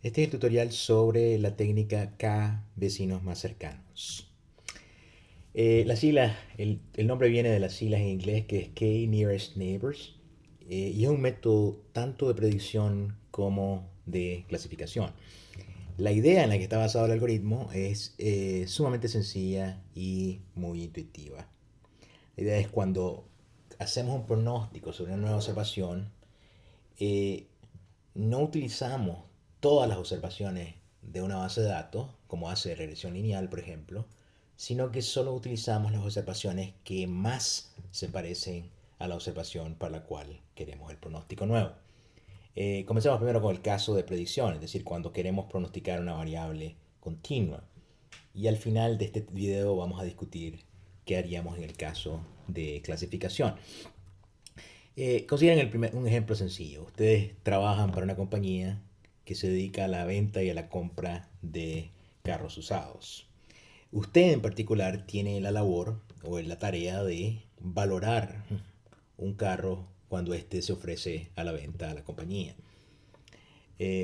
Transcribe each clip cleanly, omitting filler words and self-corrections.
Este es el tutorial sobre la técnica K vecinos más cercanos. Las siglas, el nombre viene de las siglas en inglés que es K Nearest Neighbors y es un método tanto de predicción como de clasificación. La idea en la que está basado el algoritmo es sumamente sencilla y muy intuitiva. La idea es cuando hacemos un pronóstico sobre una nueva observación, eh, no utilizamos todas las observaciones de una base de datos, como hace regresión lineal, por ejemplo, sino que solo utilizamos las observaciones que más se parecen a la observación para la cual queremos el pronóstico nuevo. Comencemos primero con el caso de predicción, es decir, cuando queremos pronosticar una variable continua. Y al final de este video vamos a discutir qué haríamos en el caso de clasificación. Consideren un ejemplo sencillo. Ustedes trabajan para una compañía que se dedica a la venta y a la compra de carros usados. Usted en particular tiene la labor o la tarea de valorar un carro cuando éste se ofrece a la venta a la compañía.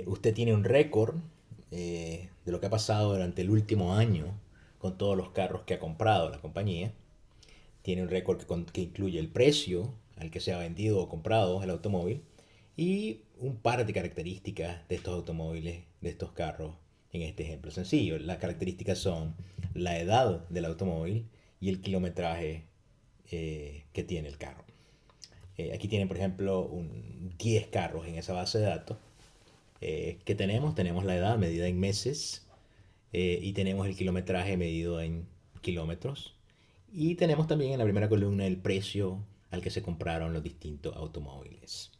Usted tiene un récord de lo que ha pasado durante el último año con todos los carros que ha comprado la compañía. Tiene un récord que incluye el precio al que se ha vendido o comprado el automóvil y un par de características de estos automóviles, de estos carros, en este ejemplo sencillo. Las características son la edad del automóvil y el kilometraje que tiene el carro. Aquí tienen, por ejemplo, 10 carros en esa base de datos. ¿Qué tenemos? Tenemos la edad medida en meses y tenemos el kilometraje medido en kilómetros. Y tenemos también en la primera columna el precio al que se compraron los distintos automóviles.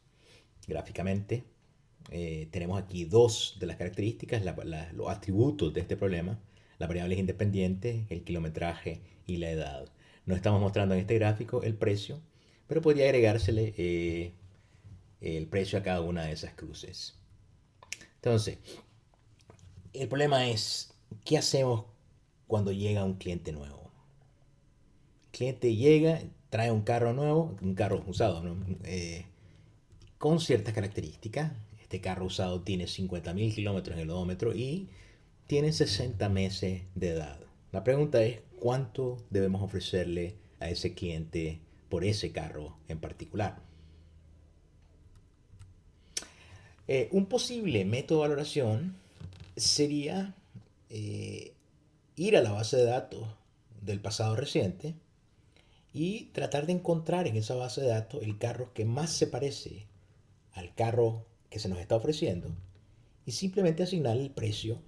Gráficamente, tenemos aquí dos de las características, los atributos de este problema, las variables independientes, el kilometraje y la edad. No estamos mostrando en este gráfico el precio, pero podría agregársele el precio a cada una de esas cruces. Entonces, el problema es, ¿qué hacemos cuando llega un cliente nuevo? El cliente llega, trae un carro nuevo, un carro usado, ¿no? Con ciertas características. Este carro usado tiene 50.000 kilómetros en el odómetro y tiene 60 meses de edad. La pregunta es, ¿cuánto debemos ofrecerle a ese cliente por ese carro en particular? Un posible método de valoración sería eh, ir a la base de datos del pasado reciente y tratar de encontrar en esa base de datos el carro que más se parece al carro que se nos está ofreciendo y simplemente asignar el precio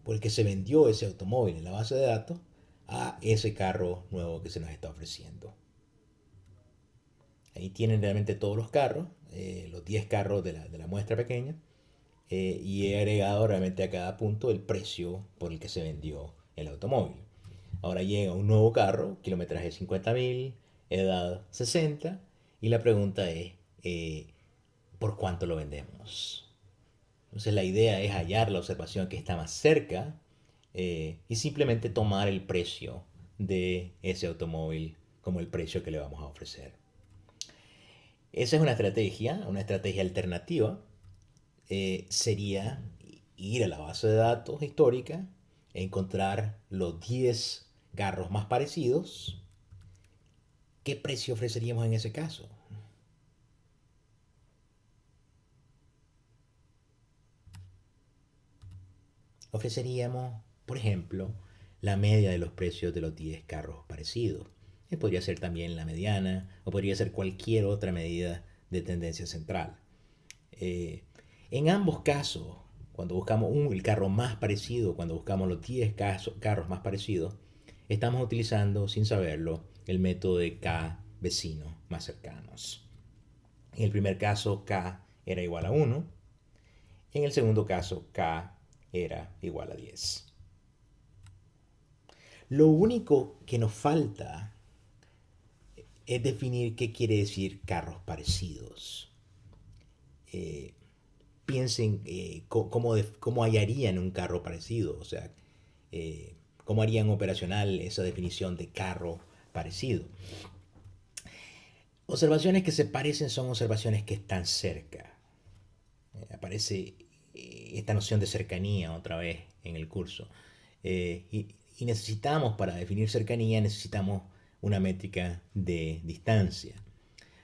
por el que se vendió ese automóvil en la base de datos a ese carro nuevo que se nos está ofreciendo. Ahí tienen realmente todos los carros, los 10 carros de la muestra pequeña, y he agregado realmente a cada punto el precio por el que se vendió el automóvil. Ahora llega un nuevo carro, kilometraje 50.000, edad 60, y la pregunta es, ¿por cuánto lo vendemos? Entonces la idea es hallar la observación que está más cerca y simplemente tomar el precio de ese automóvil como el precio que le vamos a ofrecer. Esa es una estrategia alternativa sería ir a la base de datos histórica, encontrar los 10 carros más parecidos. ¿Qué precio ofreceríamos en ese caso? Ofreceríamos, por ejemplo, la media de los precios de los 10 carros parecidos. Podría ser también la mediana o podría ser cualquier otra medida de tendencia central. Eh, en ambos casos, cuando buscamos el carro más parecido, cuando buscamos los 10 carros más parecidos, estamos utilizando, sin saberlo, el método de K vecinos más cercanos. En el primer caso, K era igual a 1. En el segundo caso, K era igual a 10. Lo único que nos falta es definir qué quiere decir carros parecidos. Eh, Piensen cómo hallarían un carro parecido, o sea, cómo harían operacional esa definición de carro parecido. Observaciones que se parecen son observaciones que están cerca. Aparece esta noción de cercanía otra vez en el curso. Y necesitamos, para definir cercanía, necesitamos una métrica de distancia.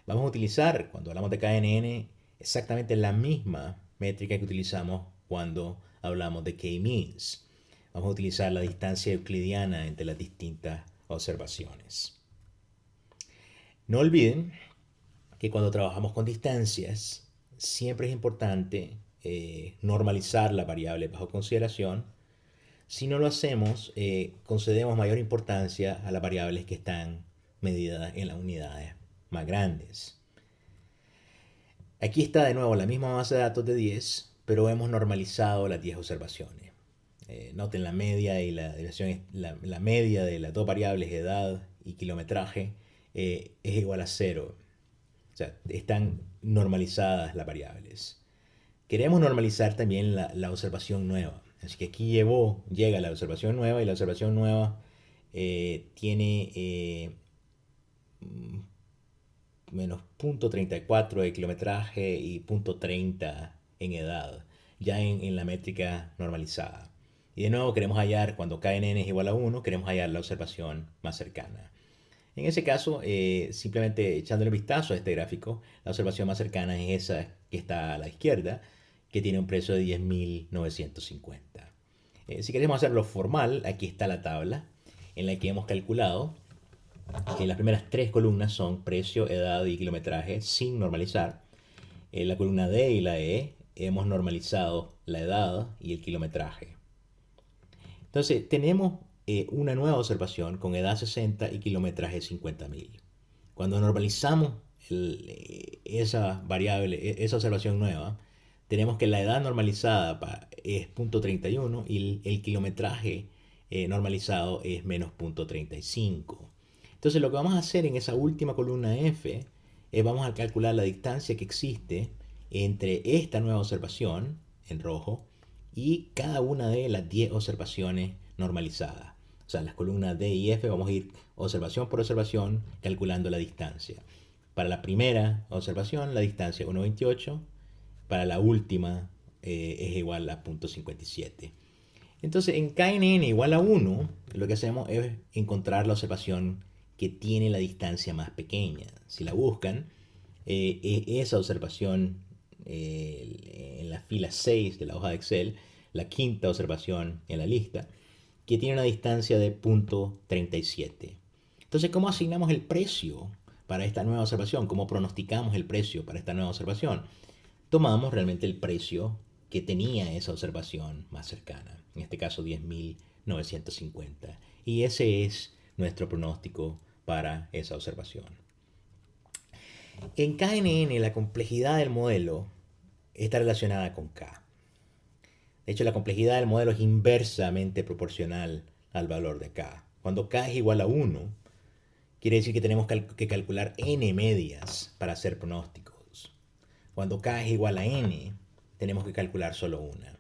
Vamos a utilizar, cuando hablamos de KNN, exactamente la misma métrica que utilizamos cuando hablamos de K-means. Vamos a utilizar la distancia euclidiana entre las distintas observaciones. No olviden que cuando trabajamos con distancias, siempre es importante normalizar la variable bajo consideración. Si no lo hacemos, concedemos mayor importancia a las variables que están medidas en las unidades más grandes. Aquí está de nuevo la misma base de datos de 10, pero hemos normalizado las 10 observaciones. Noten la media y la deviación, la media de las dos variables, edad y kilometraje, es igual a 0. O sea, están normalizadas las variables. Queremos normalizar también la observación nueva. Así que aquí llega la observación nueva, y la observación nueva tiene menos 0.34 de kilometraje y 0.30 en edad, ya en la métrica normalizada. Y de nuevo queremos hallar, cuando KNN es igual a 1, queremos hallar la observación más cercana. En ese caso, simplemente echándole un vistazo a este gráfico, la observación más cercana es esa que está a la izquierda, que tiene un precio de 10.950. Si queremos hacerlo formal, aquí está la tabla en la que hemos calculado que las primeras tres columnas son precio, edad y kilometraje sin normalizar. En la columna D y la E hemos normalizado la edad y el kilometraje. Entonces tenemos una nueva observación con edad 60 y kilometraje 50.000. Cuando normalizamos esa variable, esa observación nueva, tenemos que la edad normalizada es 0.31 y el kilometraje normalizado es menos 0.35. Entonces lo que vamos a hacer en esa última columna F es vamos a calcular la distancia que existe entre esta nueva observación en rojo y cada una de las 10 observaciones normalizadas. O sea, las columnas D y F vamos a ir observación por observación calculando la distancia. Para la primera observación la distancia es 1.28, para la última es igual a 0.57. Entonces en KNN igual a 1, lo que hacemos es encontrar la observación que tiene la distancia más pequeña. Si la buscan, esa observación en la fila 6 de la hoja de Excel, la quinta observación en la lista, que tiene una distancia de 0.37. Entonces, ¿cómo asignamos el precio para esta nueva observación? ¿Cómo pronosticamos el precio para esta nueva observación? Tomamos realmente el precio que tenía esa observación más cercana, en este caso 10.950. Y ese es nuestro pronóstico para esa observación. En KNN la complejidad del modelo está relacionada con K. De hecho, la complejidad del modelo es inversamente proporcional al valor de K. Cuando K es igual a 1, quiere decir que tenemos que calcular n medias para hacer pronósticos. Cuando K es igual a n, tenemos que calcular solo una.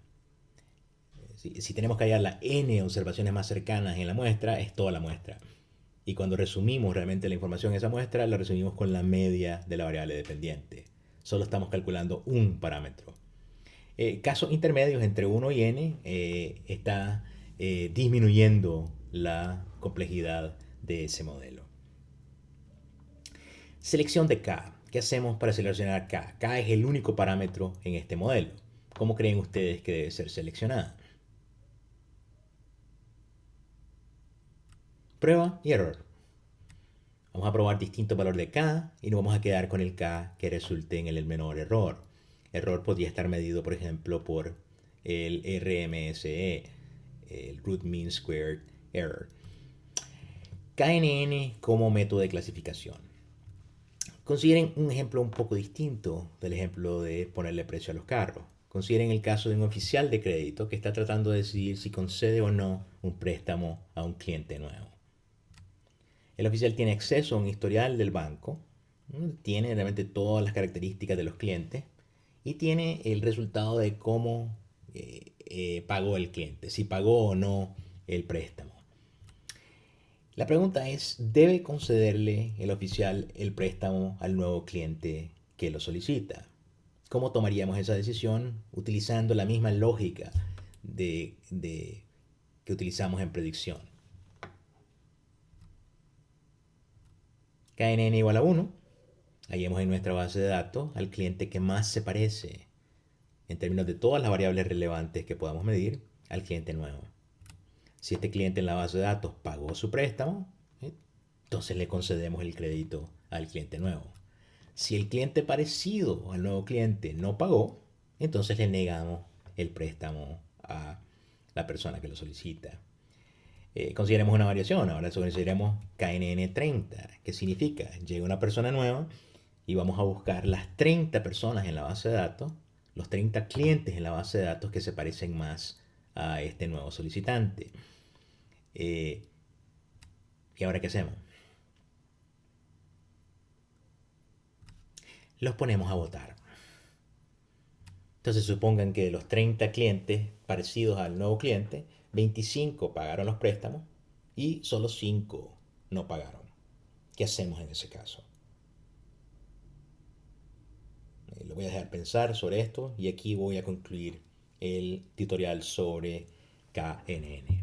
Si tenemos que hallar las n observaciones más cercanas en la muestra, es toda la muestra. Y cuando resumimos realmente la información en esa muestra, la resumimos con la media de la variable dependiente. Solo estamos calculando un parámetro. Casos intermedios entre 1 y n está disminuyendo la complejidad de ese modelo. Selección de K. ¿Qué hacemos para seleccionar K? K es el único parámetro en este modelo. ¿Cómo creen ustedes que debe ser seleccionada? Prueba y error. Vamos a probar distintos valores de K y nos vamos a quedar con el K que resulte en el menor error. Error podría estar medido, por ejemplo, por el RMSE, el Root Mean Squared Error. KNN como método de clasificación. Consideren un ejemplo un poco distinto del ejemplo de ponerle precio a los carros. Consideren el caso de un oficial de crédito que está tratando de decidir si concede o no un préstamo a un cliente nuevo. El oficial tiene acceso a un historial del banco, tiene realmente todas las características de los clientes y tiene el resultado de cómo pagó el cliente, si pagó o no el préstamo. La pregunta es, ¿debe concederle el oficial el préstamo al nuevo cliente que lo solicita? ¿Cómo tomaríamos esa decisión utilizando la misma lógica que utilizamos en predicción? KNN igual a 1. Hallemos en nuestra base de datos al cliente que más se parece, en términos de todas las variables relevantes que podamos medir, al cliente nuevo. Si este cliente en la base de datos pagó su préstamo, entonces le concedemos el crédito al cliente nuevo. Si el cliente parecido al nuevo cliente no pagó, entonces le negamos el préstamo a la persona que lo solicita. Consideremos una variación, ahora consideremos KNN30, que significa, llega una persona nueva y vamos a buscar las 30 personas en la base de datos, los 30 clientes en la base de datos que se parecen más a este nuevo solicitante. ¿Y ahora qué hacemos? Los ponemos a votar. Entonces supongan que de los 30 clientes parecidos al nuevo cliente, 25 pagaron los préstamos y solo 5 no pagaron. ¿Qué hacemos en ese caso? Lo voy a dejar pensar sobre esto y aquí voy a concluir el tutorial sobre KNN.